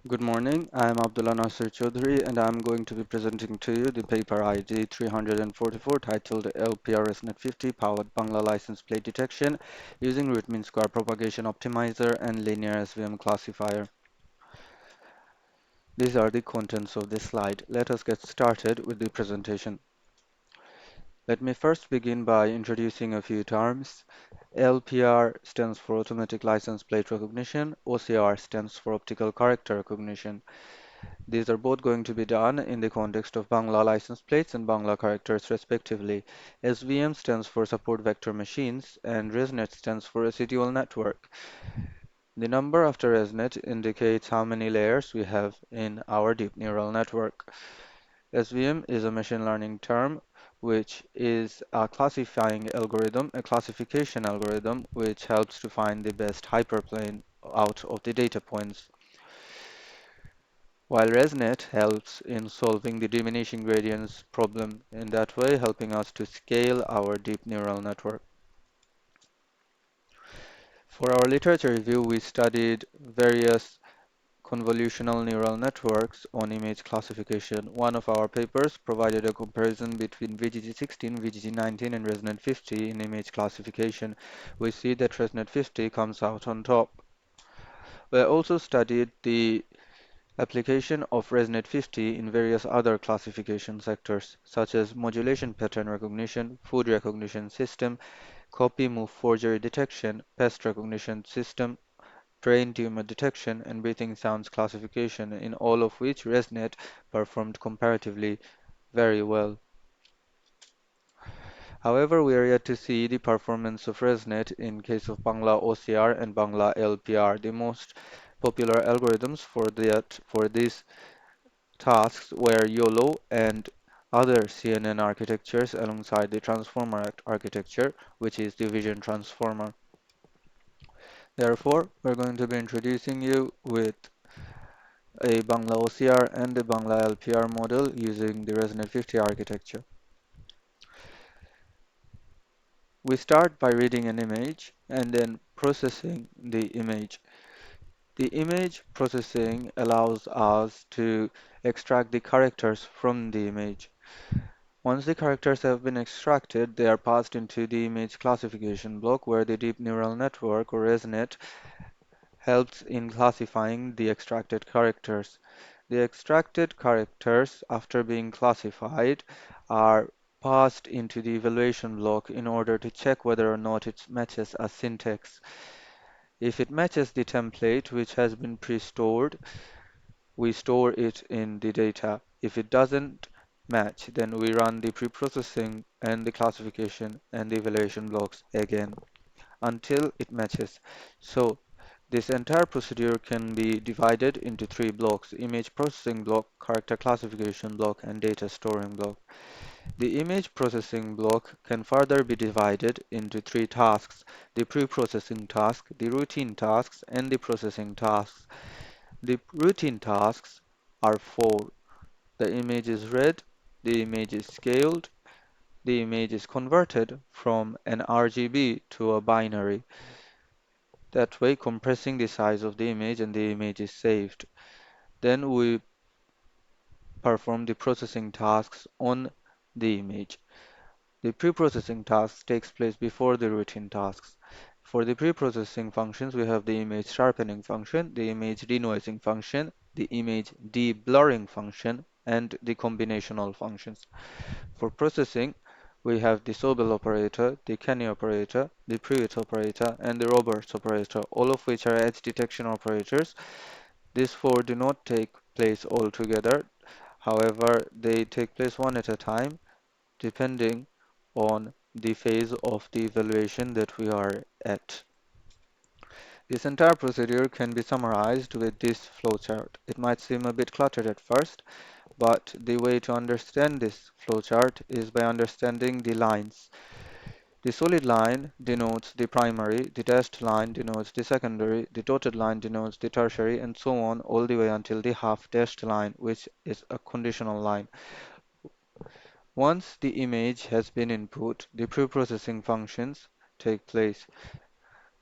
Good morning. I am Abdullah Nasir Chaudhary and I am going to be presenting to you the paper ID 344 titled ALPR ResNet50 Powered Bangla License Plate Detection using Root Mean Square Propagation Optimizer and Linear SVM Classifier. These are the contents of this slide. Let us get started with the presentation. Let me first begin by introducing a few terms. ALPR stands for Automatic License Plate Recognition, OCR stands for Optical Character Recognition. These are both going to be done in the context of Bangla license plates and Bangla characters respectively. SVM stands for Support Vector Machines and ResNet stands for Residual Network. The number after ResNet indicates how many layers we have in our deep neural network. SVM is a machine learning term which is a classification algorithm which helps to find the best hyperplane out of the data points. While ResNet helps in solving the diminishing gradients problem, in that way helping us to scale our deep neural network. For our literature review, we studied various convolutional neural networks on image classification. One of our papers provided a comparison between VGG16, VGG19, and ResNet50 in image classification. We see that ResNet50 comes out on top. We also studied the application of ResNet50 in various other classification sectors, such as modulation pattern recognition, food recognition system, copy move forgery detection, pest recognition system, brain tumor detection, and breathing sounds classification, in all of which ResNet performed comparatively very well. However, we are yet to see the performance of ResNet in case of Bangla OCR and Bangla ALPR. The most popular algorithms for these tasks were YOLO and other CNN architectures alongside the transformer architecture, which is the vision transformer. Therefore, we're going to be introducing you with a Bangla OCR and a Bangla LPR model using the ResNet50 architecture. We start by reading an image and then processing the image. The image processing allows us to extract the characters from the image. Once the characters have been extracted, they are passed into the image classification block where the deep neural network or ResNet helps in classifying the extracted characters. The extracted characters, after being classified, are passed into the evaluation block in order to check whether or not it matches a syntax. If it matches the template which has been pre-stored, we store it in the data. If it doesn't match, then we run the pre-processing and the classification and the evaluation blocks again until it matches. So this entire procedure can be divided into three blocks: image processing block, character classification block, and data storing block. The image processing block can further be divided into three tasks: the pre-processing task, the routine tasks, and the processing tasks. The routine tasks are four. The image is read, the image is scaled, the image is converted from an RGB to a binary. That way, compressing the size of the image and the image is saved. Then we perform the processing tasks on the image. The pre-processing task takes place before the routine tasks. For the pre-processing functions, we have the image sharpening function, the image denoising function, the image de-blurring function, and the combinational functions. For processing, we have the Sobel operator, the Kenny operator, the Prewitt operator, and the Roberts operator, all of which are edge detection operators. These four do not take place all together. However, they take place one at a time, depending on the phase of the evaluation that we are at. This entire procedure can be summarized with this flowchart. It might seem a bit cluttered at first, but the way to understand this flowchart is by understanding the lines. The solid line denotes the primary, the dashed line denotes the secondary, the dotted line denotes the tertiary, and so on all the way until the half dashed line, which is a conditional line. Once the image has been input, the pre-processing functions take place.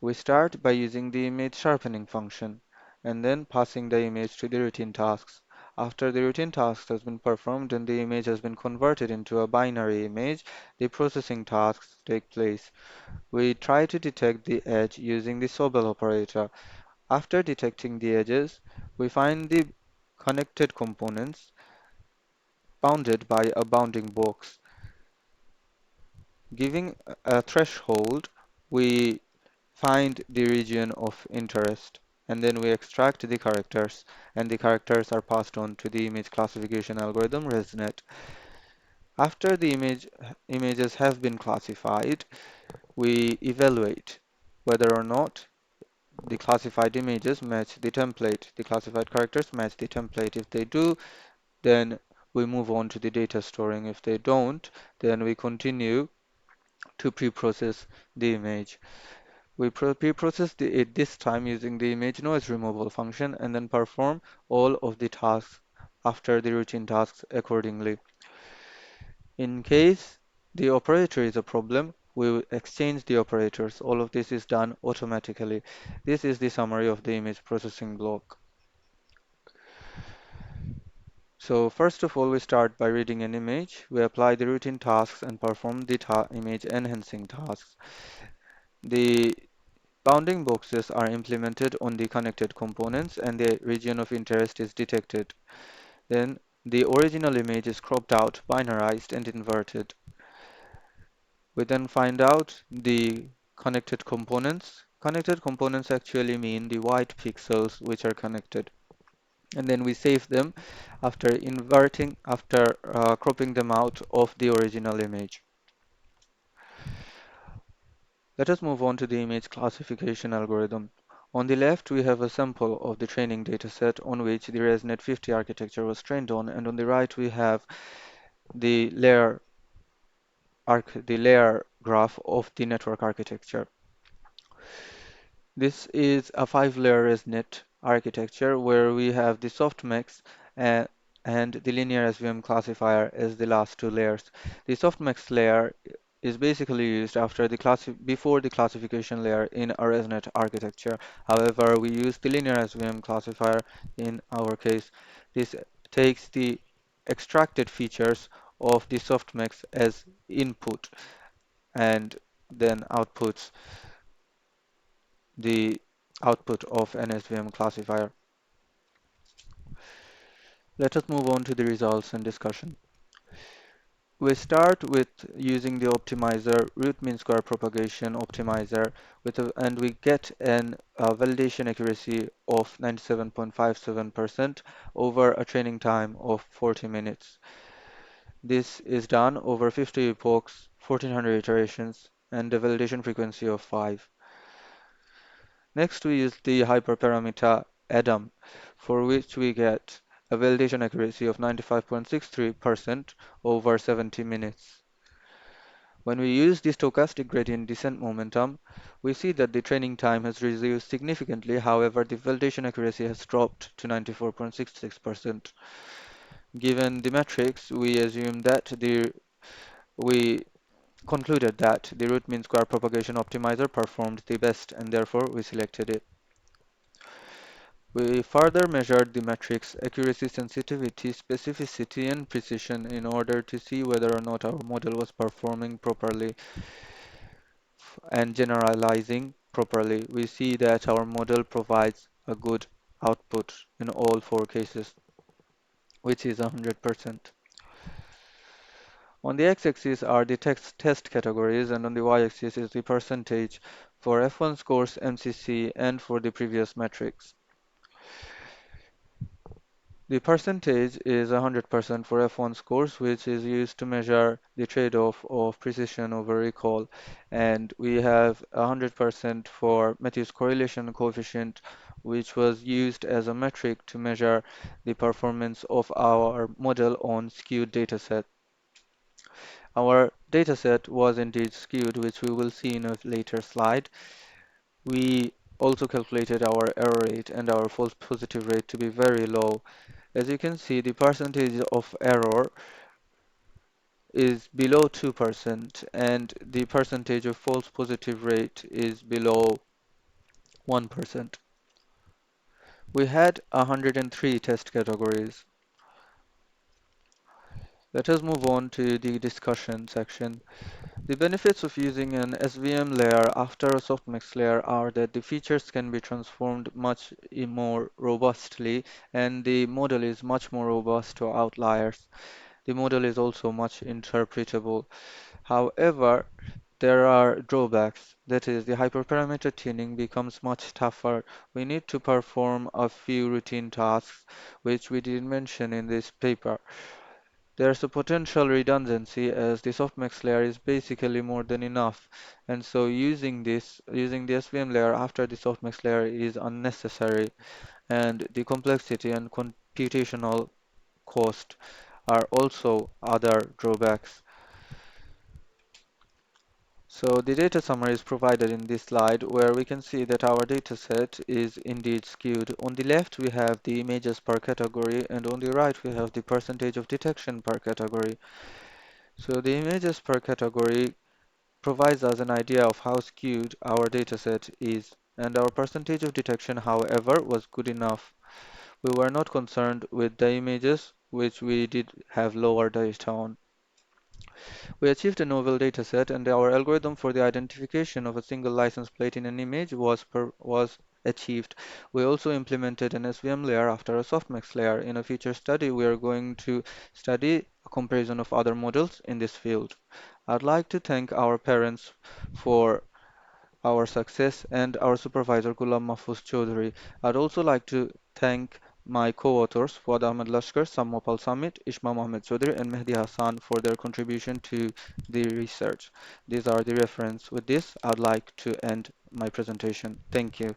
We start by using the image sharpening function. and then passing the image to the routine tasks. After the routine task has been performed and the image has been converted into a binary image, the processing tasks take place. We try to detect the edge using the Sobel operator. After detecting the edges, we find the connected components bounded by a bounding box. Giving a threshold, we find the region of interest, and then we extract the characters, and the characters are passed on to the image classification algorithm ResNet. After the images have been classified, we evaluate whether or not the classified images match the template, the classified characters match the template. If they do, then we move on to the data storing. If they don't, then we continue to pre-process the image. We pre-process it this time using the image noise removal function and then perform all of the tasks after the routine tasks accordingly. In case the operator is a problem, we will exchange the operators. All of this is done automatically. This is the summary of the image processing block. So first of all, we start by reading an image. We apply the routine tasks and perform the image enhancing tasks. The bounding boxes are implemented on the connected components and the region of interest is detected. Then the original image is cropped out, binarized, and inverted. We then find out the connected components. Connected components actually mean the white pixels which are connected. And then we save them after cropping them out of the original image. Let us move on to the image classification algorithm. On the left, we have a sample of the training dataset on which the ResNet50 architecture was trained on, and on the right, we have the layer graph of the network architecture. This is a 5-layer ResNet architecture where we have the softmax uh, and the linear SVM classifier as the last two layers. The softmax layer is basically used before the classification layer in a ResNet architecture. However, we use the linear SVM classifier in our case. This takes the extracted features of the softmax as input and then outputs the output of an SVM classifier. Let us move on to the results and discussion. We start with using the optimizer, root mean square propagation optimizer, and we get a validation accuracy of 97.57% over a training time of 40 minutes. This is done over 50 epochs, 1400 iterations, and a validation frequency of 5. Next, we use the hyperparameter ADAM, for which we get a validation accuracy of 95.63% over 70 minutes. When we use the stochastic gradient descent momentum, we see that the training time has reduced significantly. However, the validation accuracy has dropped to 94.66%. Given the metrics, we concluded that the root mean square propagation optimizer performed the best, and therefore we selected it. We further measured the metrics accuracy, sensitivity, specificity, and precision in order to see whether or not our model was performing properly and generalizing properly. We see that our model provides a good output in all four cases, which is 100%. On the x-axis are the test categories, and on the y-axis is the percentage for F1 scores, MCC, and for the previous metrics. The percentage is 100% for F1 scores, which is used to measure the trade-off of precision over recall. And we have 100% for Matthews correlation coefficient, which was used as a metric to measure the performance of our model on skewed dataset. Our dataset was indeed skewed, which we will see in a later slide. We also calculated our error rate and our false positive rate to be very low. As you can see, the percentage of error is below 2% and the percentage of false positive rate is below 1%. We had 103 test categories. Let us move on to the discussion section. The benefits of using an SVM layer after a softmax layer are that the features can be transformed much more robustly, and the model is much more robust to outliers. The model is also much interpretable. However, there are drawbacks. That is, the hyperparameter tuning becomes much tougher. We need to perform a few routine tasks, which we didn't mention in this paper. There's a potential redundancy as the softmax layer is basically more than enough, and so using the SVM layer after the softmax layer is unnecessary, and the complexity and computational cost are also other drawbacks. So the data summary is provided in this slide where we can see that our data set is indeed skewed. On the left we have the images per category and on the right we have the percentage of detection per category. So the images per category provides us an idea of how skewed our dataset is, and our percentage of detection, however, was good enough. We were not concerned with the images, which we did have lower data on. We achieved a novel dataset, and our algorithm for the identification of a single license plate in an image was achieved. We also implemented an SVM layer after a softmax layer. In a future study, we are going to study a comparison of other models in this field. I'd like to thank our parents for our success and our supervisor Ghulam Mahfouz Choudhury. I'd also like to thank my co-authors Fuad Ahmed Lashkar, Sammopal Samit, Ishma Mohammed Choudhury, and Mehdi Hassan for their contribution to the research. These are the reference. With this, I'd like to end my presentation. Thank you.